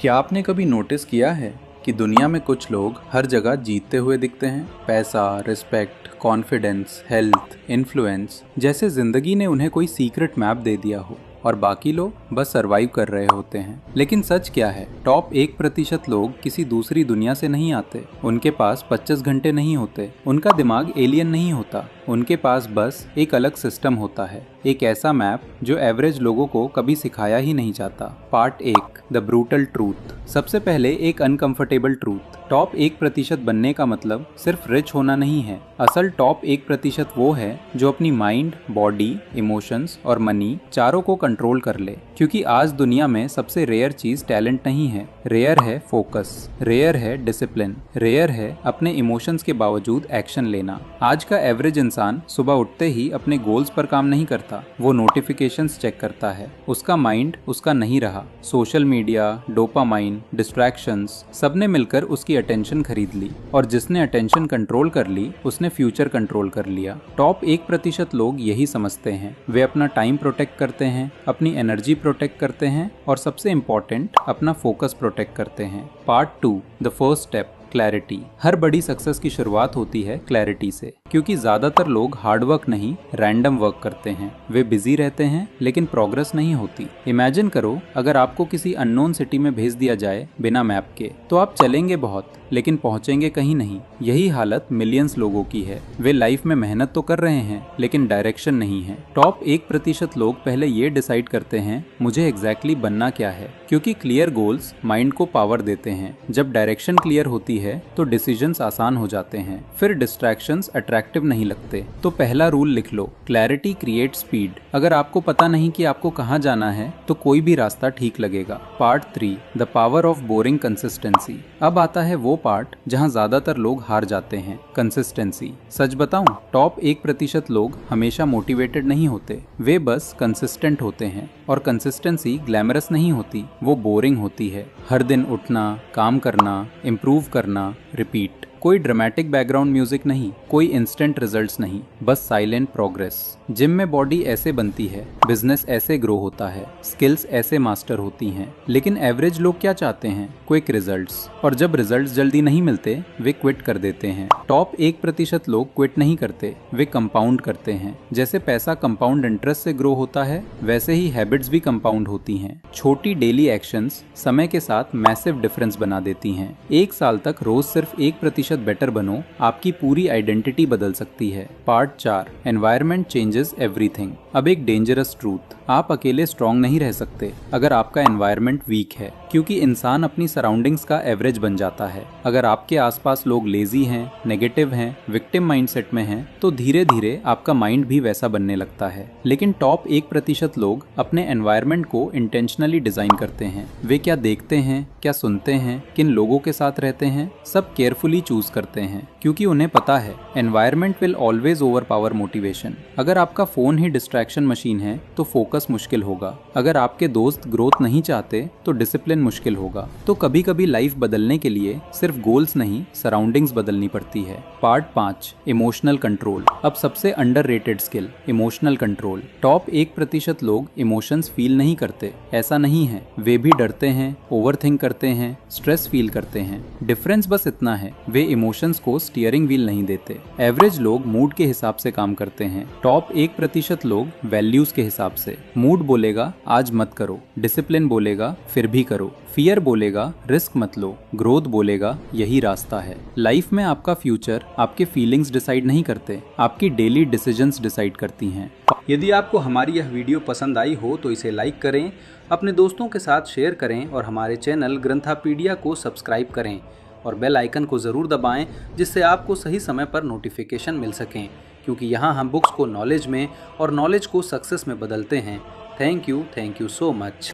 क्या आपने कभी नोटिस किया है कि दुनिया में कुछ लोग हर जगह जीतते हुए दिखते हैं? पैसा, रिस्पेक्ट, कॉन्फिडेंस, हेल्थ, इन्फ्लुएंस, जैसे जिंदगी ने उन्हें कोई सीक्रेट मैप दे दिया हो और बाकी लोग बस सरवाइव कर रहे होते हैं। लेकिन सच क्या है? टॉप 1% लोग किसी दूसरी दुनिया से नहीं आते। उनके पास 25 घंटे नहीं होते। उनका दिमाग एलियन नहीं होता। उनके पास बस एक अलग सिस्टम होता है, एक ऐसा मैप जो एवरेज लोगों को कभी सिखाया ही नहीं जाता। Part 1, the brutal truth. सबसे पहले एक अनकंफर्टेबल ट्रूथ। टॉप 1% बनने का मतलब सिर्फ रिच होना नहीं है। असल टॉप 1% वो है जो अपनी माइंड, बॉडी, इमोशंस और मनी चारों को कंट्रोल कर ले। क्योंकि आज दुनिया में सबसे रेयर चीज टैलेंट नहीं है, रेयर है फोकस, रेयर है डिसिप्लिन, रेयर है अपने इमोशंस के बावजूद एक्शन लेना। आज का एवरेज इंसान सुबह उठते ही अपने गोल्स पर काम नहीं करता, वो नोटिफिकेशंस चेक करता है। उसका माइंड उसका नहीं रहा। सोशल मीडिया, डोपामाइन, डिस्ट्रैक्शंस, सबने मिलकर उसकी अटेंशन खरीद ली और जिसने अटेंशन कंट्रोल कर ली उसने फ्यूचर कंट्रोल कर लिया। टॉप 1% लोग यही समझते हैं। वे अपना टाइम प्रोटेक्ट करते हैं, अपनी एनर्जी प्रोटेक्ट करते हैं और सबसे इम्पोर्टेंट अपना फोकस प्रोटेक्ट करते हैं। Part 2, the first step, clarity. हर बड़ी सक्सेस की शुरुआत होती है क्लैरिटी से, क्योंकि ज्यादातर लोग हार्ड वर्क नहीं, रैंडम वर्क करते हैं। वे बिजी रहते हैं लेकिन प्रोग्रेस नहीं होती। इमेजिन करो, अगर आपको किसी अननोन सिटी में भेज दिया जाए बिना मैप के, तो आप चलेंगे बहुत लेकिन पहुंचेंगे कहीं नहीं। यही हालत मिलियंस लोगों की है। वे लाइफ में मेहनत तो कर रहे हैं लेकिन डायरेक्शन नहीं है। टॉप 1% लोग पहले ये डिसाइड करते हैं मुझे एग्जैक्टली बनना क्या है, क्योंकि क्लियर गोल्स माइंड को पावर देते हैं। जब डायरेक्शन क्लियर होती है तो डिसीजंस आसान हो जाते हैं, फिर डिस्ट्रैक्शंस अट्रैक्टिव नहीं लगते। तो पहला रूल लिख लो, क्लैरिटी क्रिएट स्पीड। अगर आपको पता नहीं कि आपको कहाँ जाना है तो कोई भी रास्ता ठीक लगेगा। Part 3, the power of boring consistency. अब आता है वो पार्ट जहां ज्यादातर लोग हार जाते हैं, कंसिस्टेंसी। सच बताऊं, टॉप 1% लोग हमेशा मोटिवेटेड नहीं होते, वे बस कंसिस्टेंट होते हैं। और कंसिस्टेंसी ग्लैमरस नहीं होती, वो बोरिंग होती है। हर दिन उठना, काम करना, इम्प्रूव करना, रिपीट। कोई ड्रामेटिक बैकग्राउंड म्यूजिक नहीं, कोई इंस्टेंट रिजल्ट्स नहीं, बस साइलेंट प्रोग्रेस। जिम में बॉडी ऐसे बनती है, बिजनेस ऐसे ग्रो होता है, स्किल्स ऐसे मास्टर होती हैं। लेकिन एवरेज लोग क्या चाहते हैं? Quick results. और जब रिजल्ट्स जल्दी नहीं मिलते वे क्विट कर देते हैं। टॉप 1% लोग क्विट नहीं करते, वे कंपाउंड करते हैं। जैसे पैसा कंपाउंड इंटरेस्ट से ग्रो होता है, वैसे ही हैबिट्स भी कंपाउंड होती हैं। छोटी डेली एक्शंस समय के साथ मैसिव डिफरेंस बना देती हैं। 1 साल तक रोज सिर्फ 1% बेटर बनो, आपकी पूरी आइडेंटिटी बदल सकती है। Part 4, environment changes everything. अब एक डेंजरस ट्रूथ, आप अकेले स्ट्रॉन्ग नहीं रह सकते अगर आपका एनवायरनमेंट वीक है, क्योंकि इंसान अपनी सराउंडिंग्स का एवरेज बन जाता है। अगर आपके आसपास लोग लेजी हैं, नेगेटिव हैं, विक्टिम माइंडसेट में हैं, तो धीरे धीरे आपका माइंड भी वैसा बनने लगता है। लेकिन टॉप 1% लोग अपने एनवायरनमेंट को इंटेंशनली डिजाइन करते हैं। वे क्या देखते हैं, क्या सुनते हैं, किन लोगों के साथ रहते हैं, सब केयरफुली चूज करते हैं, क्योंकि उन्हें पता है environment will always overpower motivation. अगर आपका फोन ही डिस्ट्रैक्शन मशीन है तो फोकस मुश्किल होगा। अगर आपके दोस्त ग्रोथ नहीं चाहते तो डिसिप्लिन मुश्किल होगा। तो कभी कभी लाइफ बदलने के लिए सिर्फ गोल्स नहीं, सराउंडिंग्स बदलनी पड़ती है। Part 5, emotional control. अब सबसे underrated skill, emotional control. Top 1% लोग इमोशंस फील नहीं करते, ऐसा नहीं है। वे भी डरते हैं, ओवरथिंक करते हैं, स्ट्रेस फील करते हैं। डिफरेंस बस इतना है, वे इमोशंस को स्टीयरिंग व्हील नहीं देते। एवरेज लोग मूड के हिसाब से काम करते हैं, टॉप 1% लोग वैल्यूज के हिसाब से। मूड बोलेगा आज मत करो, डिसिप्लिन बोलेगा फिर भी करो, फियर बोलेगा रिस्क मत लो, ग्रोथ बोलेगा यही रास्ता है। लाइफ में आपका फ्यूचर आपके फीलिंग्स डिसाइड नहीं करते, आपकी डेली डिसीजंस डिसाइड करती हैं। यदि आपको हमारी यह वीडियो पसंद आई हो तो इसे लाइक करें, अपने दोस्तों के साथ शेयर करें और हमारे चैनल ग्रंथापीडिया को सब्सक्राइब करें और बेल आइकन को ज़रूर दबाएं, जिससे आपको सही समय पर नोटिफिकेशन मिल सकें, क्योंकि यहाँ हम बुक्स को नॉलेज में और नॉलेज को सक्सेस में बदलते हैं। Thank you so much.